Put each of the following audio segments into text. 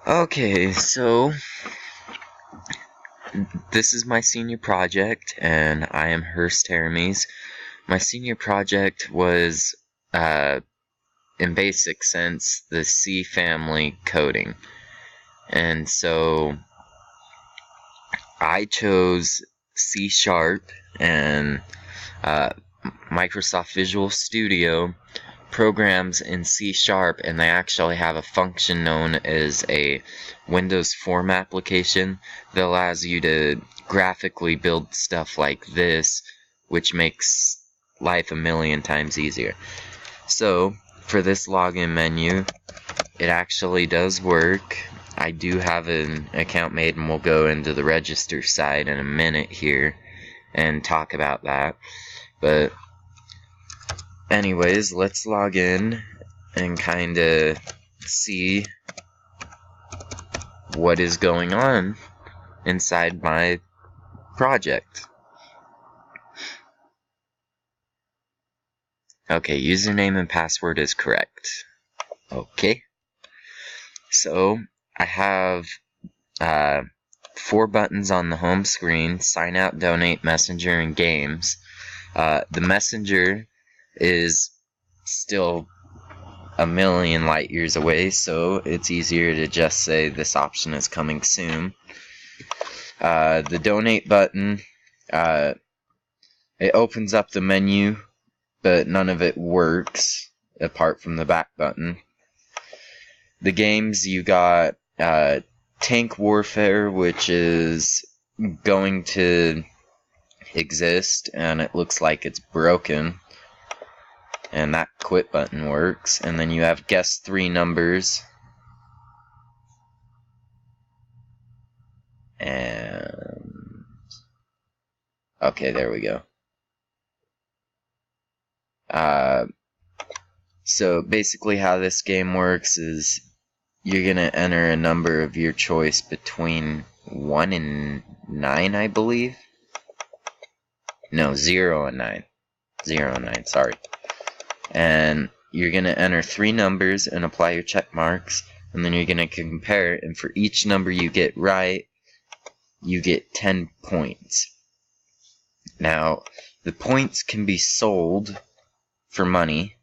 Okay, so this is my senior project, and I am Hurst Hermes. My senior project was, in basic sense, the C family coding. And so I chose C Sharp and Microsoft Visual Studio programs in C Sharp, and they actually have a function known as a Windows Form application that allows you to graphically build stuff like this, which makes life a million times easier. So, for this login menu, it actually does work. I do have an account made, and we'll go into the register side in a minute here and talk about that. But anyways, let's log in and kind of see what is going on inside my project. Okay, username and password is correct. Okay. So, I have 4 buttons on the home screen: sign out, donate, messenger, and games. The messenger is still a million light years away, so it's easier to just say this option is coming soon. The donate button, it opens up the menu, but none of it works apart from the back button. The games, you got Tank Warfare, which is going to exist, and it looks like it's broken, and that quit button works. And then you have guess 3 numbers, and okay, there we go. So basically how this game works is you're gonna enter a number of your choice between 1 and 9, I believe. No, 0 and 9. 0 and 9, sorry. And you're gonna enter 3 numbers and apply your check marks, and then you're gonna compare it, and for each number you get right, you get 10 points. Now, the points can be sold for money,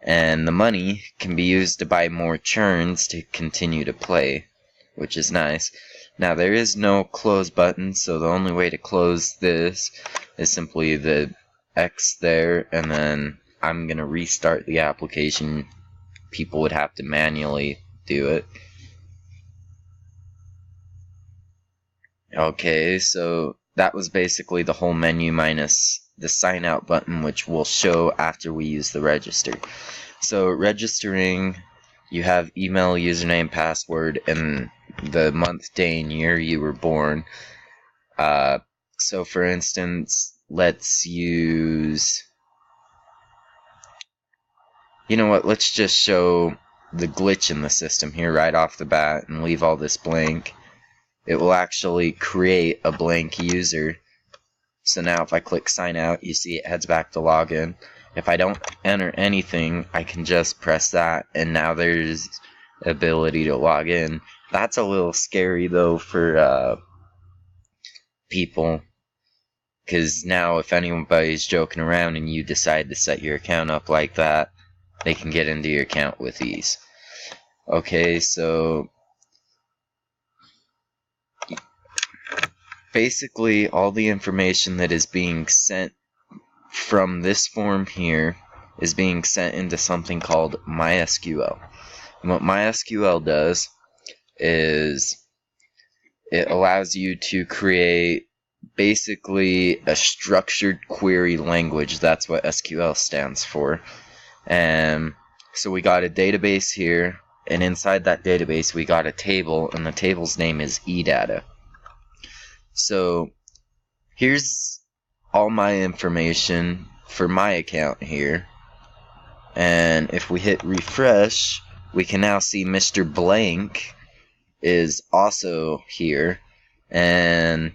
and the money can be used to buy more churns to continue to play, which is nice. Now, there is no close button, so the only way to close this is simply the X there, and then I'm going to restart the application. People would have to manually do it. Okay, so that was basically the whole menu minus the sign out button, which we'll show after we use the register. So registering, you have email, username, password, and the month, day, and year you were born. So for instance, let's use, you know what, let's just show the glitch in the system here right off the bat and leave all this blank. It will actually create a blank user. So now if I click sign out, you see it heads back to login. If I don't enter anything, I can just press that, and now there's ability to log in. That's a little scary though for people, because now if anybody's joking around and you decide to set your account up like that, they can get into your account with ease. Okay, so basically all the information that is being sent from this form here is being sent into something called MySQL. And what MySQL does is it allows you to create basically a structured query language. That's what SQL stands for. And so we got a database here, and inside that database we got a table, and the table's name is eData. So here's all my information for my account here, and if we hit refresh, we can now see Mr. Blank is also here, and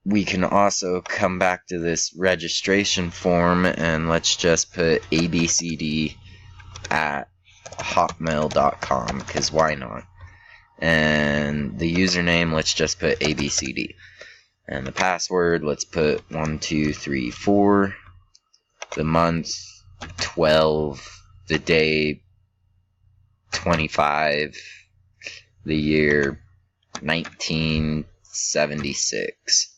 we can also come back to this registration form, and let's just put abcd@hotmail.com. hotmail.com, because why not? And the username, let's just put ABCD. And the password, let's put 1234. The month, 12. The day, 25. The year, 1976.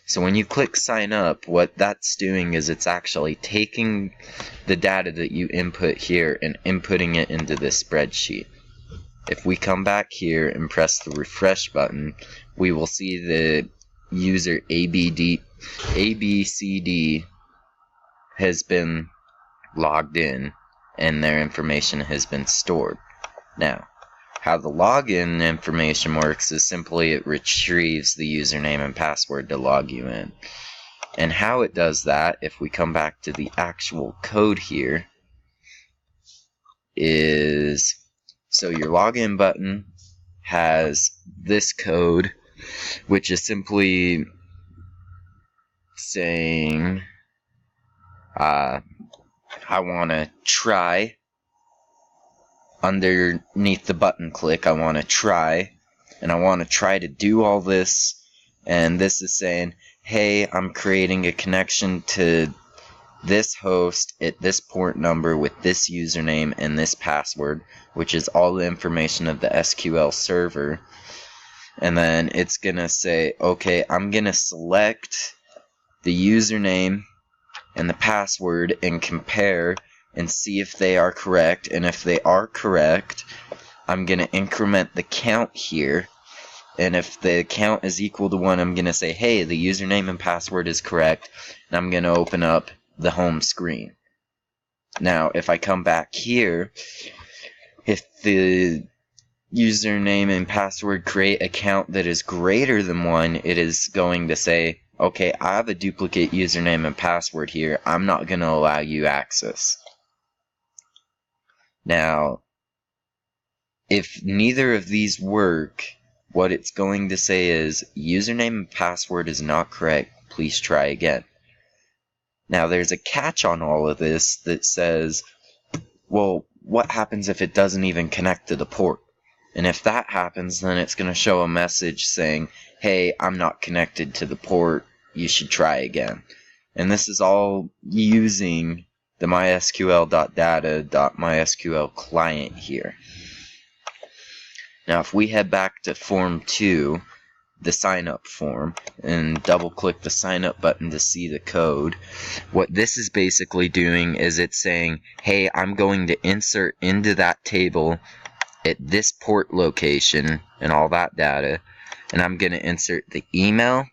So when you click sign up, what that's doing is it's actually taking the data that you input here and inputting it into this spreadsheet. If we come back here and press the refresh button, we will see the user ABCD has been logged in and their information has been stored. Now, how the login information works is simply it retrieves the username and password to log you in. And how it does that, if we come back to the actual code here, is so your login button has this code, which is simply saying, I want to try. Underneath the button click, I want to try, and I want to try to do all this, and this is saying, hey, I'm creating a connection to this host at this port number with this username and this password, which is all the information of the SQL server. And then it's going to say, okay, I'm going to select the username and the password and compare and see if they are correct. And if they are correct, I'm going to increment the count here. And if the count is equal to 1, I'm going to say, hey, the username and password is correct. And I'm going to open up the home screen. Now, if I come back here, if the username and password create a count that is greater than 1, it is going to say, okay, I have a duplicate username and password here. I'm not going to allow you access. Now, if neither of these work, what it's going to say is, username and password is not correct. Please try again. Now, there's a catch on all of this that says, well, what happens if it doesn't even connect to the port? And if that happens, then it's going to show a message saying, hey, I'm not connected to the port. You should try again. And this is all using the mysql.data.mysql client here. Now, if we head back to Form 2, the sign up form, and double click the sign up button to see the code, what this is basically doing is it's saying, hey, I'm going to insert into that table at this port location and all that data, and I'm going to insert the email,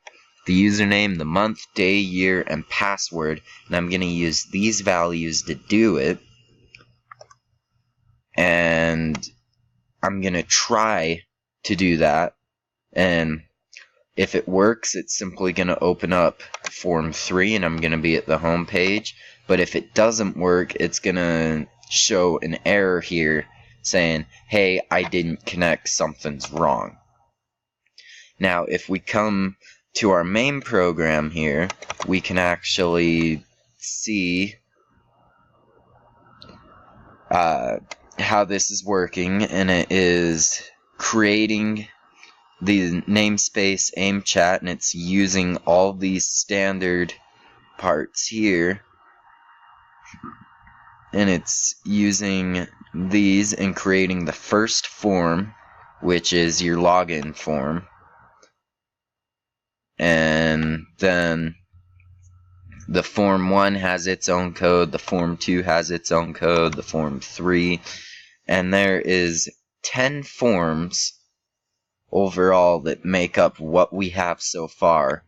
the username, the month, day, year, and password, and I'm going to use these values to do it, and I'm going to try to do that, and if it works, it's simply going to open up Form 3, and I'm going to be at the home page, but if it doesn't work, it's going to show an error here saying, hey, I didn't connect, something's wrong. Now, if we come to our main program here, we can actually see how this is working, and it is creating the namespace aim chat, and it's using all these standard parts here, and it's using these and creating the first form, which is your login form. And then the Form 1 has its own code, the Form 2 has its own code, the Form 3, and there is 10 forms overall that make up what we have so far.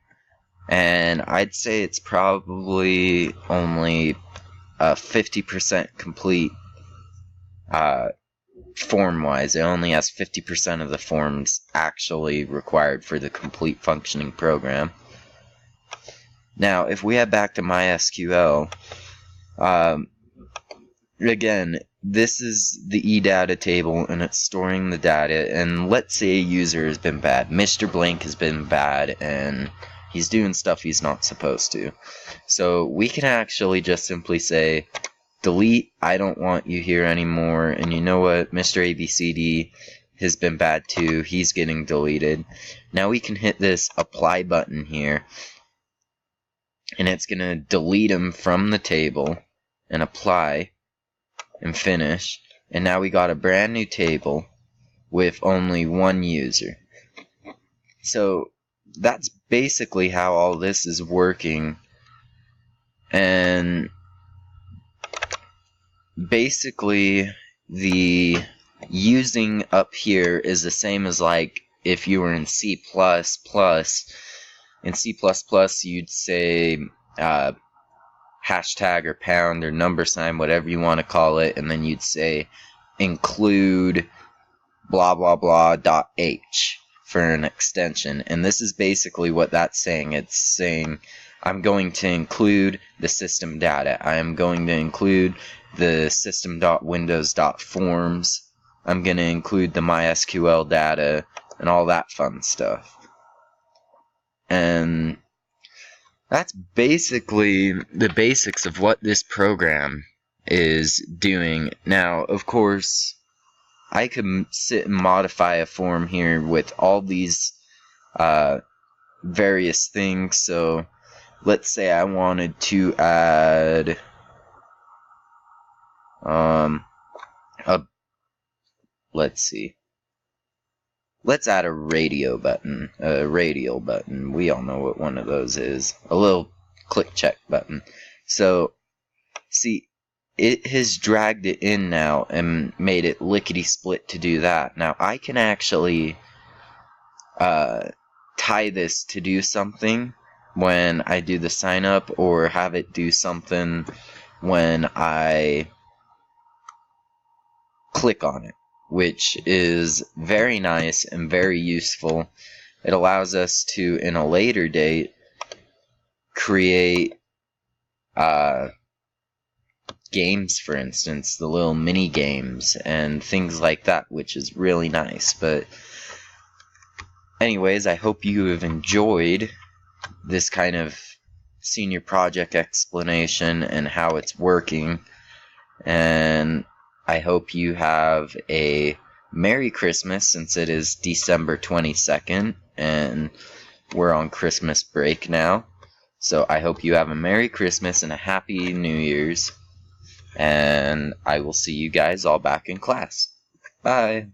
And I'd say it's probably only 50% complete form-wise. It only has 50% of the forms actually required for the complete functioning program. Now, if we head back to MySQL, again, this is the eData table, and it's storing the data, and let's say a user has been bad. Mr. Blank has been bad, and he's doing stuff he's not supposed to. So we can actually just simply say delete, I don't want you here anymore. And you know what? Mr. ABCD has been bad too. He's getting deleted. Now we can hit this apply button here, and it's going to delete him from the table and apply and finish. And now we got a brand new table with only one user. So that's basically how all this is working. And basically the using up here is the same as like if you were in C++. In C++, you'd say hashtag or pound or number sign, whatever you want to call it, and then you'd say include blah blah blah .h for an extension. And this is basically what that's saying. It's saying I'm going to include the system data. I am going to include the system.windows.forms. I'm going to include the MySQL data and all that fun stuff. And that's basically the basics of what this program is doing. Now, of course, I could sit and modify a form here with all these various things. So let's say I wanted to add let's add a radio button, a radial button. We all know what one of those is. A little click check button. So, see, it has dragged it in now and made it lickety-split to do that. Now, I can actually tie this to do something when I do the sign up, or have it do something when I click on it, which is very nice and very useful. It allows us to, in a later date, create games, for instance, the little mini games and things like that, which is really nice. But anyways, I hope you have enjoyed this kind of senior project explanation and how it's working, and I hope you have a Merry Christmas, since it is December 22nd and we're on Christmas break now. So I hope you have a Merry Christmas and a Happy New Year's, and I will see you guys all back in class. Bye!